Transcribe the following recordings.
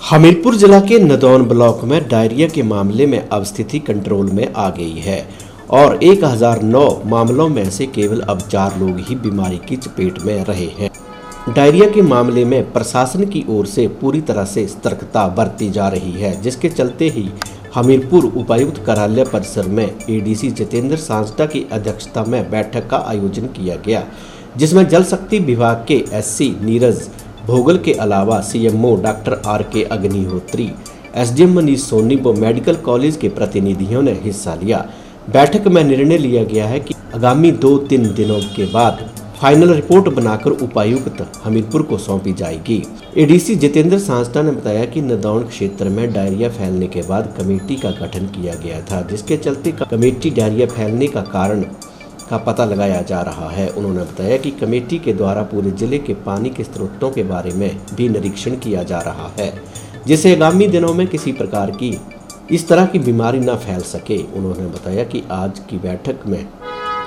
हमीरपुर जिला के नदौन ब्लॉक में डायरिया के मामले में अब स्थिति कंट्रोल में आ गई है और 1009 मामलों में से केवल अब 4 लोग ही बीमारी की चपेट में रहे हैं। डायरिया के मामले में प्रशासन की ओर से पूरी तरह से सतर्कता बरती जा रही है, जिसके चलते ही हमीरपुर उपायुक्त कार्यालय परिसर में एडीसी जितेंद्र सांसटा की अध्यक्षता में बैठक का आयोजन किया गया, जिसमें जल शक्ति विभाग के एससी नीरज भोगल के अलावा CMO doctor R K. Agnihotri, SDM Manish Soni व मेडिकल कॉलेज के प्रतिनिधियों ने हिस्सा लिया। बैठक में निर्णय लिया गया है कि आगामी 2-3 दिनों के बाद फाइनल रिपोर्ट बनाकर उपायुक्त हमीरपुर को सौंपी जाएगी। एडीसी जितेंद्र सांसटा ने बताया कि नदौन क्षेत्र में डायरिया फैलने के बाद कमेटी का गठन किया गया था, जिसके चलते कमेटी डायरिया फैलने का कारण का पता लगाया जा रहा है। उन्होंने बताया कि कमेटी के द्वारा पूरे जिले के पानी के स्रोतों के बारे में भी निरीक्षण किया जा रहा है, जिससे आगामी दिनों में किसी प्रकार की इस तरह की बीमारी न फैल सके। उन्होंने बताया कि आज की बैठक में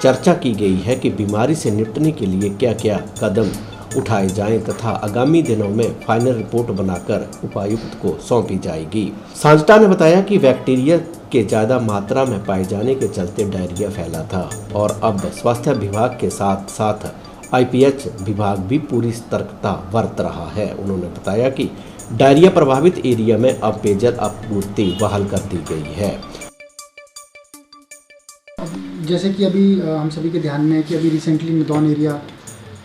चर्चा की गई है कि बीमारी से निपटने के लिए क्या क्या कदम उठाए जाएं तथा आगामी दिनों में फाइनल रिपोर्ट बनाकर उपायुक्त को सौंपी जाएगी। सांसटा ने बताया कि बैक्टीरिया के ज़्यादा मात्रा में पाए जाने के चलते डायरिया फैला था और अब स्वास्थ्य विभाग के साथ साथ आईपीएच विभाग भी पूरी सतर्कता बरत रहा है। उन्होंने बताया कि डायरिया प्रभावित एरिया में अब पेयजल आपूर्ति बहाल कर दी गई है। जैसे कि अभी हम सभी के ध्यान में है कि अभी रिसेंटली नदौन एरिया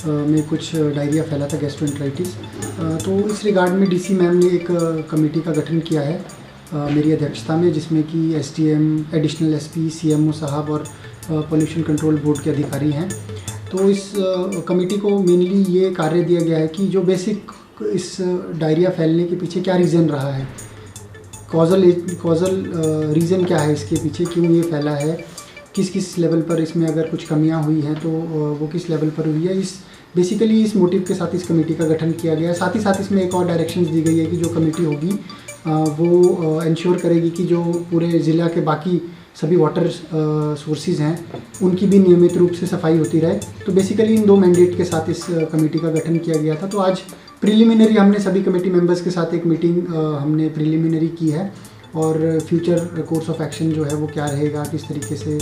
में कुछ डायरिया फैला था, गैस्ट्रोएंटेराइटिस। तो इस रिगार्ड में डीसी मैम ने एक कमेटी का गठन किया है मेरी अध्यक्षता में, जिसमें कि एसडीएम, एडिशनल एसपी, सीएमओ साहब और पोल्यूशन कंट्रोल बोर्ड के अधिकारी हैं। तो इस कमेटी को मेनली ये कार्य दिया गया है कि जो बेसिक इस डायरिया फैलने के पीछे क्या रीज़न रहा है, कॉजल रीज़न क्या है इसके पीछे, क्यों ये फैला है, किस किस लेवल पर इसमें अगर कुछ कमियां हुई हैं तो वो किस लेवल पर हुई है। बेसिकली इस मोटिव के साथ इस कमेटी का गठन किया गया है। साथ ही साथ इसमें एक और डायरेक्शंस दी गई है कि जो कमेटी होगी वो इंश्योर करेगी कि जो पूरे ज़िला के बाकी सभी वाटर सोर्सेज हैं उनकी भी नियमित रूप से सफाई होती रहे। तो बेसिकली इन 2 मैंडेट के साथ इस कमेटी का गठन किया गया था। तो आज प्रिलिमिनरी हमने सभी कमेटी मेंबर्स के साथ एक मीटिंग हमने प्रिलिमिनरी की है और फ्यूचर कोर्स ऑफ एक्शन जो है वो क्या रहेगा, किस तरीके से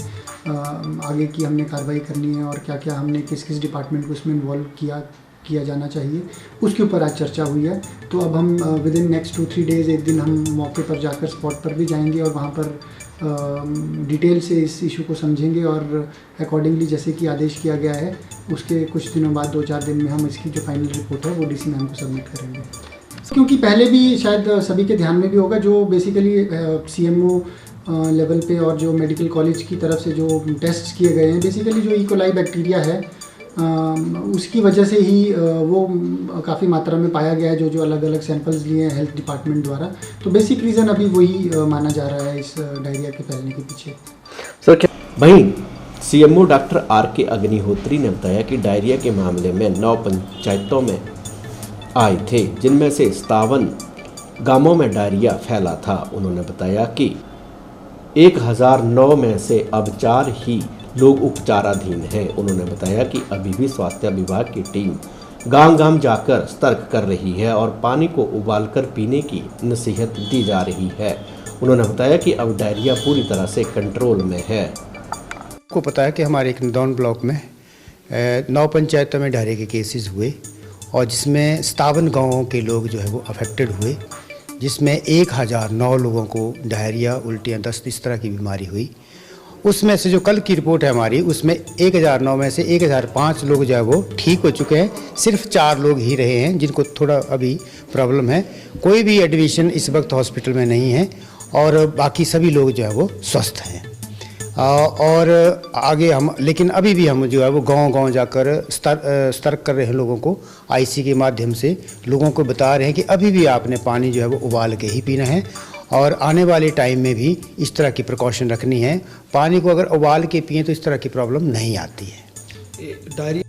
आगे की हमने कार्रवाई करनी है और क्या क्या हमने किस किस डिपार्टमेंट को इसमें इन्वॉल्व किया जाना चाहिए, उसके ऊपर आज चर्चा हुई है। तो अब हम विद इन नेक्स्ट 2-3 डेज़ एक दिन हम मौके पर जाकर स्पॉट पर भी जाएंगे और वहाँ पर डिटेल से इस इशू को समझेंगे और अकॉर्डिंगली जैसे कि आदेश किया गया है उसके कुछ दिनों बाद 2-4 दिन में हम इसकी जो फाइनल रिपोर्ट है वो डीसी मैम को सबमिट करेंगे। क्योंकि पहले भी शायद सभी के ध्यान में भी होगा, जो बेसिकली सीएमओ लेवल पे और जो मेडिकल कॉलेज की तरफ से जो टेस्ट किए गए हैं, बेसिकली जो इकोलाई बैक्टीरिया है उसकी वजह से ही वो काफ़ी मात्रा में पाया गया है, जो अलग अलग सैंपल्स लिए हैं हेल्थ डिपार्टमेंट द्वारा। तो बेसिक रीज़न अभी वही माना जा रहा है इस डायरिया के फैलने के पीछे। सर क्या वहीं सीएमओ डॉक्टर आर.के. अग्निहोत्री ने बताया कि डायरिया के मामले में 9 पंचायतों में आए थे, जिनमें से 57 गांवों में डायरिया फैला था। उन्होंने बताया कि 1009 में से अब 4 ही लोग उपचाराधीन हैं। उन्होंने बताया कि अभी भी स्वास्थ्य विभाग की टीम गांव-गांव जाकर सतर्क कर रही है और पानी को उबालकर पीने की नसीहत दी जा रही है। उन्होंने बताया कि अब डायरिया पूरी तरह से कंट्रोल में है। आपको पता है कि हमारे एक नदौन ब्लॉक में 9 पंचायतों में डायरिया के केसेस हुए और जिसमें 57 गाँवों के लोग जो है वो अफेक्टेड हुए, जिसमें 1009 लोगों को डायरिया, उल्टियाँ, दस्त इस तरह की बीमारी हुई। उसमें से जो कल की रिपोर्ट है हमारी, उसमें 1009 में से 1005 लोग जो है वो ठीक हो चुके हैं। सिर्फ 4 लोग ही रहे हैं जिनको थोड़ा अभी प्रॉब्लम है। कोई भी एडमिशन इस वक्त हॉस्पिटल में नहीं है और बाकी सभी लोग जो है वो स्वस्थ हैं। और आगे हम, लेकिन अभी भी हम जो है वो गांव-गांव जाकर सतर्क कर रहे हैं लोगों को, आईसी के माध्यम से लोगों को बता रहे हैं कि अभी भी आपने पानी जो है वो उबाल के ही पीना है और आने वाले टाइम में भी इस तरह की प्रिकॉशन रखनी है। पानी को अगर उबाल के पिए तो इस तरह की प्रॉब्लम नहीं आती है। डायरिया